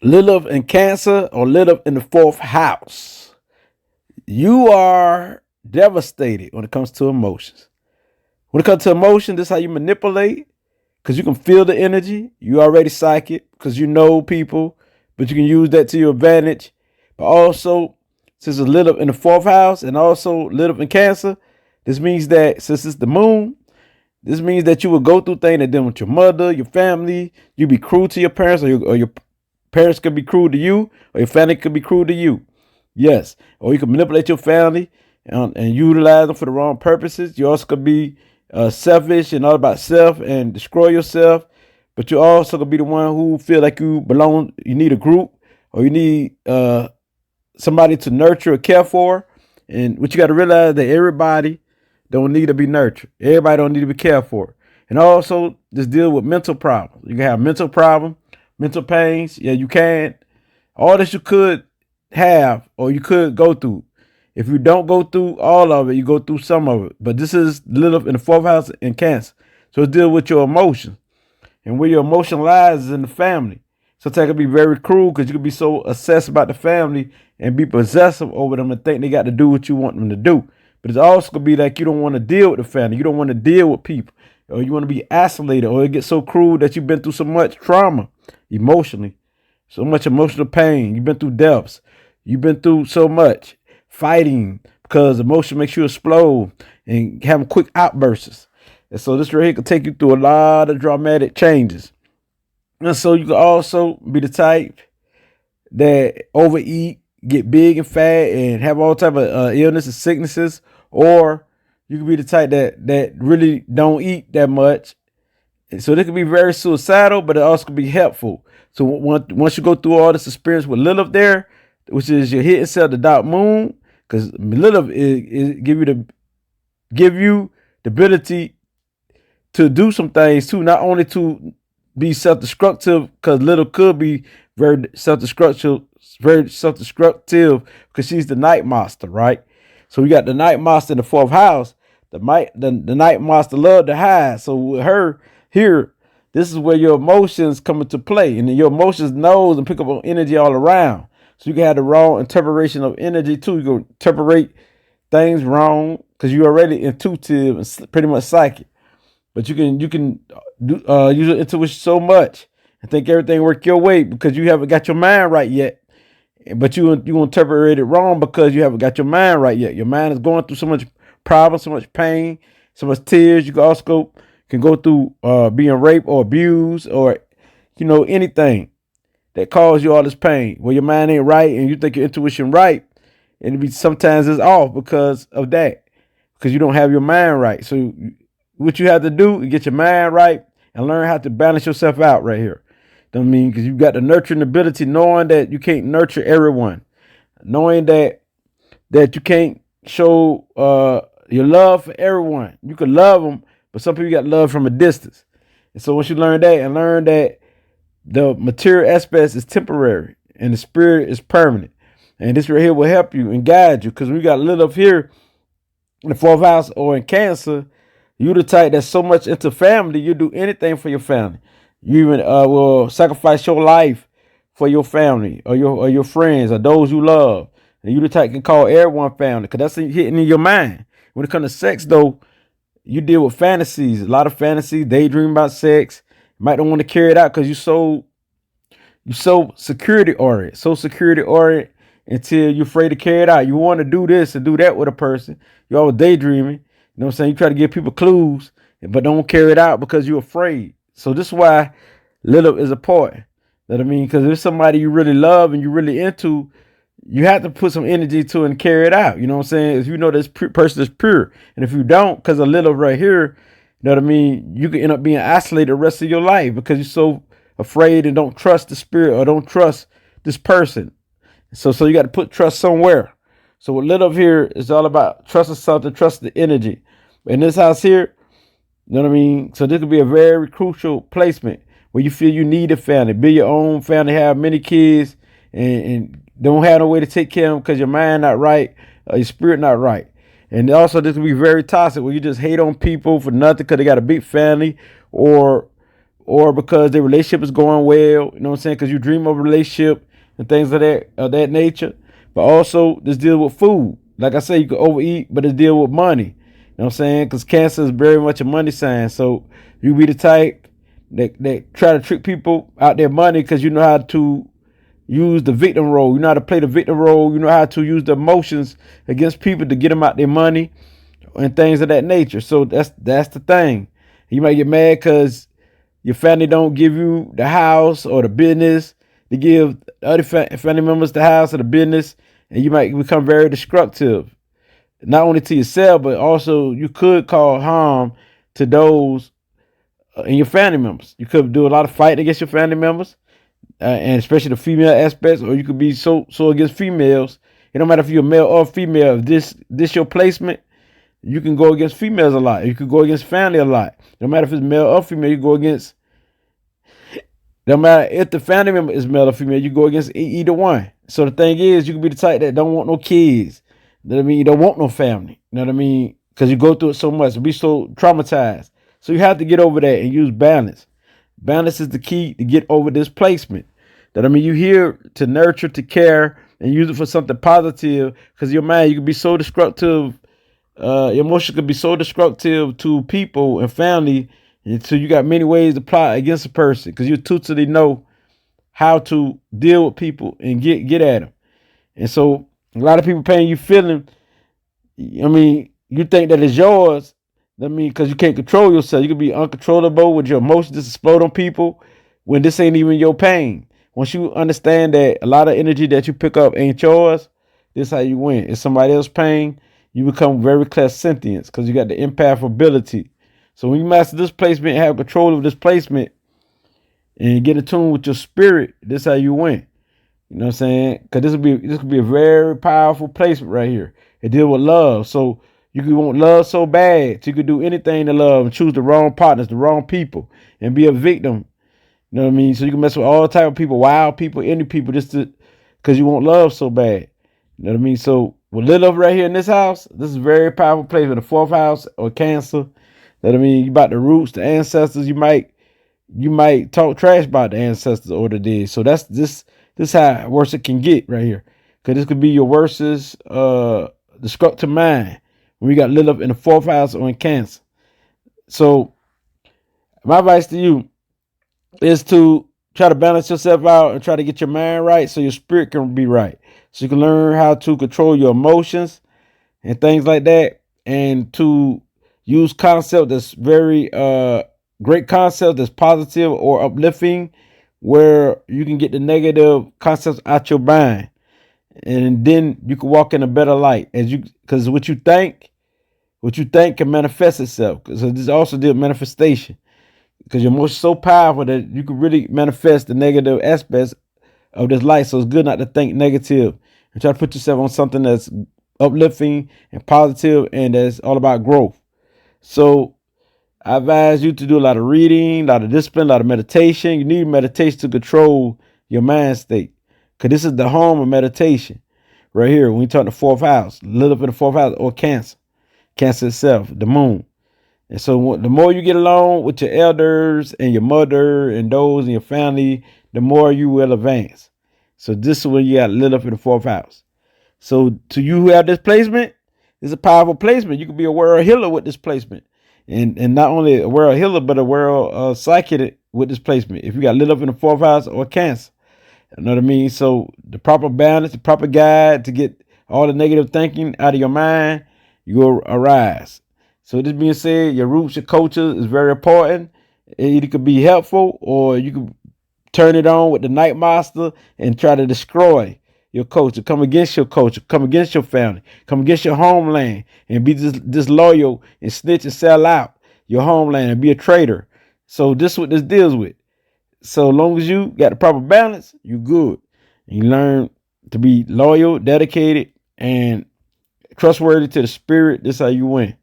Lilith in Cancer or Lilith in the fourth house. You are devastated when it comes to emotions. When it comes to emotion, this is how you manipulate because you can feel the energy. You already psychic because you know people, but you can use that to your advantage. But also, since it's Lilith in the fourth house and also Lilith in Cancer, this means that since it's the moon, this means that you will go through things that deal with your mother, your family. You be cruel to your parents, or your parents could be cruel to you, or your family could be cruel to you. Yes. Or you can manipulate your family and utilize them for the wrong purposes. You also could be selfish and all about self and destroy yourself. But you also could be the one who feel like you belong. You need a group or you need somebody to nurture or care for. And what you got to realize that everybody don't need to be nurtured. Everybody don't need to be cared for. And also just deal with mental problems. You can have mental problems, mental pains. Yeah, you can. All this you could have or you could go through. If you don't go through all of it, you go through some of it. But this is Lilith in the fourth house in Cancer. So it's deal with your emotions. And where your emotion lies is in the family. Sometimes it can be very cruel because you can be so obsessed about the family and be possessive over them and think they got to do what you want them to do. But it's also going to be like you don't want to deal with the family. You don't want to deal with people. Or you want to be isolated. Or it gets so cruel that you've been through so much trauma emotionally. So much emotional pain. You've been through deaths. You've been through so much fighting because emotion makes you explode and having quick outbursts. And so this right here can take you through a lot of dramatic changes. And so you can also be the type that overeat, get big and fat, and have all type of illness and sicknesses, or you can be the type that really don't eat that much. And so this can be very suicidal, but it also can be helpful. So once you go through all this experience with Lilith there, which is your hidden self, the dark moon, because Lilith is give you the ability to do some things too, not only to be self-destructive, because Lilith could be very self-destructive because she's the night master, right? So we got the night master in the fourth house. The night master loved to hide. So with her here, this is where your emotions come into play, and your emotions knows and pick up on energy all around. So you can have the wrong interpretation of energy too. You can interpret things wrong because you're already intuitive and pretty much psychic. But you can use your intuition so much and think everything work your way because you haven't got your mind right yet. But you interpret it wrong because you haven't got your mind right yet. Your mind is going through so much problems, so much pain, so much tears. You can also go through being raped or abused or anything that cause you all this pain. Well, your mind ain't right and you think your intuition right, and sometimes it's off because of that, because you don't have your mind right. So what you have to do is get your mind right and learn how to balance yourself out right here. Because you've got the nurturing ability, knowing that you can't nurture everyone, knowing that you can't show your love for everyone. You can love them, but some people got love from a distance. And so once you learn that and learn that the material aspects is temporary and the spirit is permanent, and this right here will help you and guide you. Because we got Lilith here in the fourth house or in Cancer, you the type that's so much into family, you do anything for your family. You even will sacrifice your life for your family or your friends or those you love. And you the type can call everyone family because that's hitting in your mind. When it comes to sex, though, you deal with fantasies, a lot of fantasies, daydream about sex. You might don't want to carry it out because you're so security oriented until you're afraid to carry it out. You want to do this and do that with a person. You're always daydreaming. You know what I'm saying? You try to give people clues, but don't carry it out because you're afraid. So this is why Lilith is important. You know what I mean? Because if it's somebody you really love and you're really into, you have to put some energy to it and carry it out. You know what I'm saying? If you know this person is pure. And if you don't, because of Lilith right here, you know what I mean? You can end up being isolated the rest of your life because you're so afraid and don't trust the spirit or don't trust this person. So you got to put trust somewhere. So with Lilith here, it's all about trusting something, trust the energy. In this house here, you know what I mean? So this could be a very crucial placement where you feel you need a family, build your own family, have many kids, and don't have no way to take care of them because your mind not right, your spirit not right. And also this could be very toxic where you just hate on people for nothing because they got a big family, or or because their relationship is going well. You know what I'm saying? Because you dream of a relationship and things of that nature. But also, this deal with food. Like I say, you can overeat, but it deal with money. You know what I'm saying? Because Cancer is very much a money sign. So you be the type that try to trick people out their money because you know how to use the victim role. You know how to play the victim role. You know how to use the emotions against people to get them out their money and things of that nature. So that's the thing. You might get mad because your family don't give you the house or the business. They give other family members the house or the business, and you might become very destructive, not only to yourself, but also you could cause harm to those in your family members. You could do a lot of fighting against your family members, and especially the female aspects, or you could be so against females. It don't matter if you're male or female. If this your placement, you can go against females a lot. You could go against family a lot. No matter if it's male or female, you go against. No matter if the family member is male or female, you go against either one. So the thing is, you can be the type that don't want no kids. You know what I mean? You don't want no family. You know what I mean? Because you go through it so much, be so traumatized. So you have to get over that and use balance. Balance is the key to get over this placement. That I mean, you here to nurture, to care, and use it for something positive. Because your mind, you can be so destructive. Your emotions can be so destructive to people and family. And so you got many ways to plot against a person because you totally know how to deal with people and get at them. And so a lot of people paying you feeling. I mean, you think that it's yours. I mean, because you can't control yourself. You can be uncontrollable with your emotions, just explode on people when this ain't even your pain. Once you understand that a lot of energy that you pick up ain't yours, this is how you win. It's somebody else's pain. You become very clairsentient because you got the empath ability. So when you master this placement and have control of this placement and get in tune with your spirit, this is how you win. You know what I'm saying? Because this could be a very powerful placement right here. It deals with love. So you could want love so bad, so you could do anything to love and choose the wrong partners, the wrong people, and be a victim. You know what I mean? So you can mess with all type of people, wild people, any people, just because you want love so bad. You know what I mean? So with Lilith right here in this house, this is a very powerful placement. The fourth house or Cancer. That I mean, you about the roots, the ancestors. You might talk trash about the ancestors or the dead. So that's this how worse it can get right here, because this could be your worstest destructive mind when you got lit up in the fourth house or in Cancer. So my advice to you is to try to balance yourself out and try to get your mind right so your spirit can be right, so you can learn how to control your emotions and things like that, and to use concept that's very great concept that's positive or uplifting, where you can get the negative concepts out your mind, and then you can walk in a better light because what you think can manifest itself. So this also deals manifestation, because your emotions so powerful that you can really manifest the negative aspects of this life. So it's good not to think negative and try to put yourself on something that's uplifting and positive and that's all about growth. So I advise you to do a lot of reading, a lot of discipline, a lot of meditation. You need meditation to control your mind state, because this is the home of meditation right here. When we talk the fourth house, Lilith in the fourth house or Cancer itself, the moon. And so the more you get along with your elders and your mother and those in your family, the more you will advance. So this is where you got Lilith in the fourth house. So to you who have this placement, it's a powerful placement. You could be a world healer with this placement. And not only a world healer, but a world psychic with this placement. If you got lit up in the fourth house or Cancer, you know what I mean? So the proper balance, the proper guide to get all the negative thinking out of your mind, you will arise. So this being said, your roots, your culture is very important. It could be helpful, or you could turn it on with the Night Master and try to destroy your culture, come against your culture, come against your family, come against your homeland, and be disloyal and snitch and sell out your homeland and be a traitor. So this is what this deals with. So long as you got the proper balance, you good. You learn to be loyal, dedicated, and trustworthy to the spirit. This is how you win.